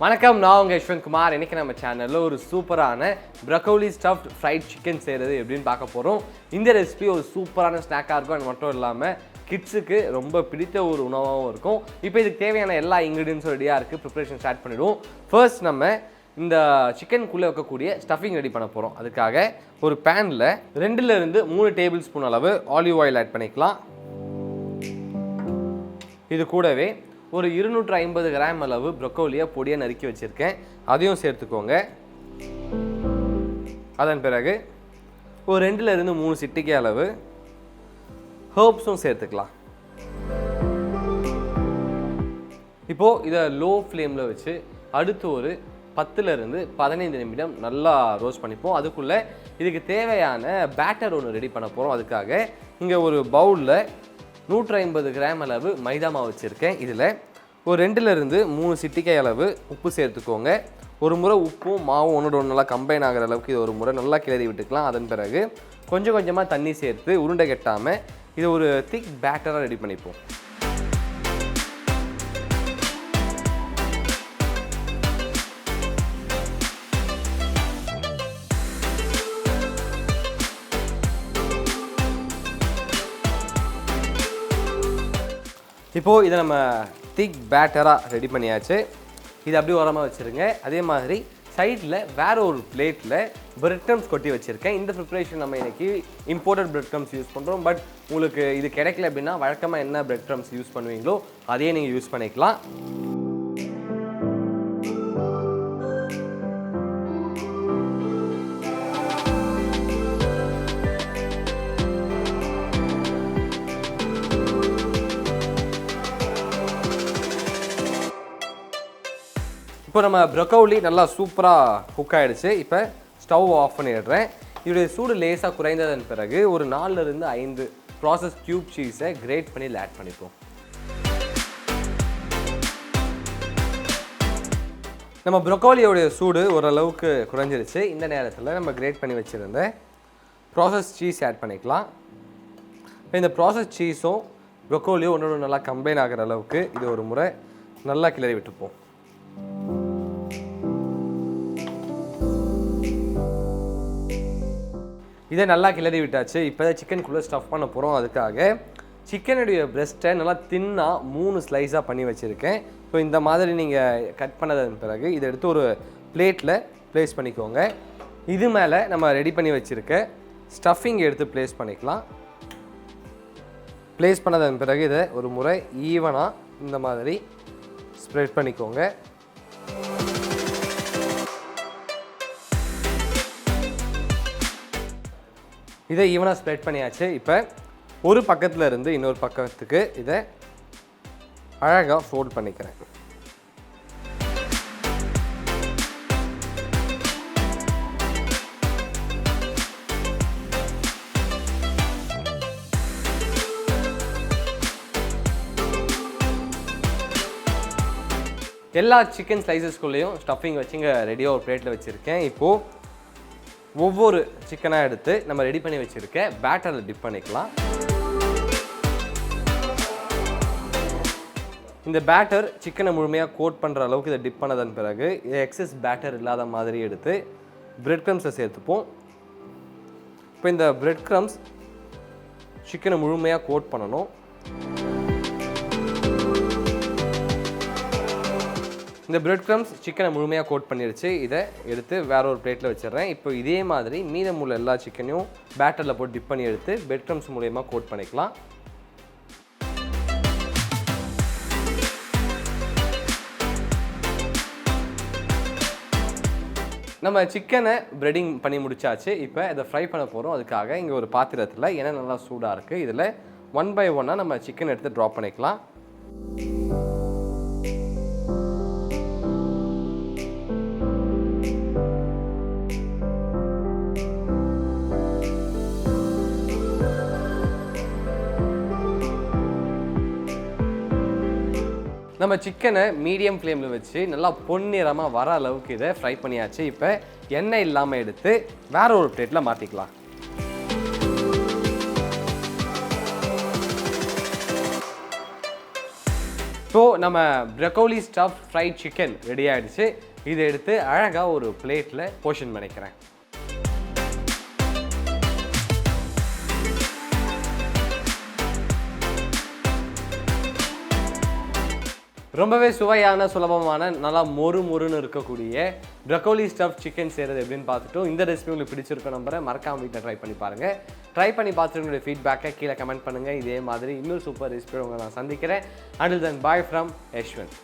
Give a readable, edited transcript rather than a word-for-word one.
வணக்கம், நான் உங்கள் Yeshwanth Kumar. இன்றைக்கி நம்ம சேனலில் ஒரு சூப்பரான ப்ரொக்கோலி ஸ்டஃப்ட் ஃப்ரைட் சிக்கன் செய்கிறது எப்படின்னு பார்க்க போகிறோம். இந்த ரெசிபி ஒரு சூப்பரான ஸ்நாக்காக இருக்கும். அது மட்டும் இல்லாமல் கிட்ஸுக்கு ரொம்ப பிடித்த ஒரு உணவாகவும் இருக்கும். இப்போ இதுக்கு தேவையான எல்லா இன்க்ரீடியன்ஸும் ரெடியாக இருக்குது. ப்ரிப்பரேஷன் ஸ்டார்ட் பண்ணிவிடுவோம். ஃபர்ஸ்ட் நம்ம இந்த சிக்கனுக்குள்ளே வைக்கக்கூடிய ஸ்டஃபிங் ரெடி பண்ண போகிறோம். அதுக்காக ஒரு பேனில் 2லேருந்து 3 டேபிள் ஸ்பூன் அளவு ஆலிவ் ஆயில் ஆட் பண்ணிக்கலாம். இது கூடவே ஒரு 250 கிராம் அளவு ப்ரொக்கோலியை பொடியாக நறுக்கி வச்சுருக்கேன். அதையும் சேர்த்துக்கோங்க. அதன் பிறகு ஒரு 2லேருந்து 3 சிட்டிகை அளவு ஹர்ப்ஸும் சேர்த்துக்கலாம். இப்போது இதை லோ ஃப்ளேமில் வச்சு அடுத்து ஒரு 10லேருந்து 15 நிமிடம் நல்லா ரோஸ்ட் பண்ணிப்போம். அதுக்குள்ளே இதுக்கு தேவையான பேட்டர் ஒன்று ரெடி பண்ண போகிறோம். அதுக்காக இங்கே ஒரு பவுலில் 150 கிராம் அளவு மைதா மாவு வச்சுருக்கேன். இதில் ஒரு 2லேருந்து 3 சிட்டிகை அளவு உப்பு சேர்த்துக்கோங்க. ஒரு முறை உப்பும் மாவும் ஒன்றோட ஒன்று நல்லா கம்பைன் ஆகிற அளவுக்கு இது ஒரு முறை நல்லா கிளறி விட்டுக்கலாம். அதன் பிறகு கொஞ்சம் கொஞ்சமாக தண்ணி சேர்த்து உருண்டை கட்டாமல் இது ஒரு திக் பேட்டராக ரெடி பண்ணிப்போம். இப்போது இதை நம்ம திக் பேட்டராக ரெடி பண்ணியாச்சு. இது அப்படியே ஓரமாக வச்சுருங்க. அதே மாதிரி சைடில் வேறு ஒரு பிளேட்டில் பிரெட் க்ரம்ஸ் கொட்டி வச்சுருக்கேன். இந்த ப்ரிப்பரேஷன் நம்ம இன்றைக்கி இம்போர்ட்டட் பிரெட் க்ரம்ஸ் யூஸ் பண்ணுறோம். பட் உங்களுக்கு இது கிடைக்கல அப்படின்னா வழக்கமாக என்ன பிரெட் க்ரம்ஸ் யூஸ் பண்ணுவீங்களோ அதையே நீங்கள் யூஸ் பண்ணிக்கலாம். இப்போ நம்ம ப்ரொக்கோலி நல்லா சூப்பராக குக் ஆகிடுச்சு. இப்போ ஸ்டவ் ஆஃப் பண்ணிடுறேன். இதோடைய சூடு லேசாக குறைந்ததன் பிறகு ஒரு 4லேருந்து 5 ப்ராசஸ் க்யூப் சீஸை கிரேட் பண்ணி ஆட் பண்ணிப்போம். நம்ம ப்ரொக்கோலியோடைய சூடு ஓரளவுக்கு குறைஞ்சிருச்சு. இந்த நேரத்தில் நம்ம கிரேட் பண்ணி வச்சுருந்த ப்ராசஸ் சீஸ் ஆட் பண்ணிக்கலாம். இப்போ இந்த ப்ராசஸ் சீஸும் ப்ரொக்கோலியும் ஒன்றோட நல்லா கம்பைன் ஆகிற அளவுக்கு இது ஒரு முறை நல்லா கிளறி விட்டுப்போம். இதை நல்லா கிளறி விட்டாச்சு. இப்போ சிக்கனுக்குள்ளே ஸ்டஃப் பண்ண போகிறோம். அதுக்காக சிக்கனுடைய பிரெஸ்ட்டை நல்லா தின்னாக 3 ஸ்லைஸாக பண்ணி வச்சுருக்கேன். ஸோ இந்த மாதிரி நீங்கள் கட் பண்ணதன் பிறகு இதை எடுத்து ஒரு பிளேட்டில் ப்ளேஸ் பண்ணிக்கோங்க. இது மேலே நம்ம ரெடி பண்ணி வச்சுருக்க ஸ்டஃபிங் எடுத்து ப்ளேஸ் பண்ணிக்கலாம். ப்ளேஸ் பண்ணதன் பிறகு இதை ஒரு முறை ஈவனாக இந்த மாதிரி ஸ்ப்ரெட் பண்ணிக்கோங்க. இதை ஈவனாக ஸ்ப்ரெட் பண்ணியாச்சு. இப்போ ஒரு பக்கத்தில் இருந்து இன்னொரு பக்கத்துக்கு இதை அழகாக ஃபோல்ட் பண்ணிக்கிறேன். எல்லா சிக்கன் ஸ்லைசஸ்குள்ளேயும் ஸ்டஃபிங் வச்சு இங்கே ரெடியாக ஒரு பிளேட்டில் வச்சுருக்கேன். இப்போது ஒவ்வொரு சிக்கனாக எடுத்து நம்ம ரெடி பண்ணி வச்சுருக்க பேட்டரில் டிப் பண்ணிக்கலாம். இந்த பேட்டர் சிக்கனை முழுமையாக கோட் பண்ணுற அளவுக்கு இதை டிப் பண்ணதன் பிறகு இதை எக்ஸஸ் பேட்டர் இல்லாத மாதிரி எடுத்து பிரெட் க்ரம்ஸை சேர்த்துப்போம். இப்போ இந்த பிரெட் க்ரம்ஸ் சிக்கனை முழுமையாக கோட் பண்ணணும். இந்த பிரெட் க்ரம்ஸ் சிக்கனை முழுமையாக கோட் பண்ணிடுச்சு. இதை எடுத்து வேற ஒரு பிளேட்டில் வச்சிடுறேன். இப்போ இதே மாதிரி மீதமுள்ள எல்லா சிக்கனையும் பேட்டரில் போட்டு டிப் பண்ணி எடுத்து பிரெட் க்ரம்ஸ் மூலமாக கோட் பண்ணிக்கலாம். நம்ம சிக்கனை பிரெட்டிங் பண்ணி முடிச்சாச்சு. இப்போ இதை ஃப்ரை பண்ண போகிறோம். அதுக்காக இங்கே ஒரு பாத்திரத்தில் எண்ணெய் நல்லா சூடாக இருக்குது. இதில் 1 by 1 நம்ம சிக்கன் எடுத்து ட்ராப் பண்ணிக்கலாம். நம்ம சிக்கனை மீடியம் ஃப்ளேமில் வச்சு நல்லா பொன்னிறமாக வர அளவுக்கு இதை ஃப்ரை பண்ணியாச்சு. இப்போ எண்ணெய் இல்லாமல் எடுத்து வேற ஒரு பிளேட்டில் மாற்றிக்கலாம். ஸோ நம்ம broccoli stuff fried chicken ready ஆகிடுச்சு. இதை எடுத்து அழகாக ஒரு பிளேட்டில் போர்ஷன் பண்ணிக்கிறேன். ரொம்பவே சுவையான, சுலபமான, நல்லா மொறுன்னு இருக்கக்கூடிய ப்ரொக்கோலி ஸ்டஃப் சிக்கன் செய்கிறது எப்படின்னு பார்த்துட்டோம். இந்த ரெசிபி உங்களுக்கு பிடிச்சிருக்க நம்பரை மறக்காம வீட்டில் ட்ரை பண்ணி பாருங்கள். ட்ரை பண்ணி பார்த்துட்டு உங்களுடைய ஃபீட்பேக்கை கீழே கமெண்ட் பண்ணுங்கள். இதே மாதிரி இன்னொரு சூப்பர் ரெசிபி உங்களை நான் சந்திக்கிறேன். Until then, bye from Yeshwanth.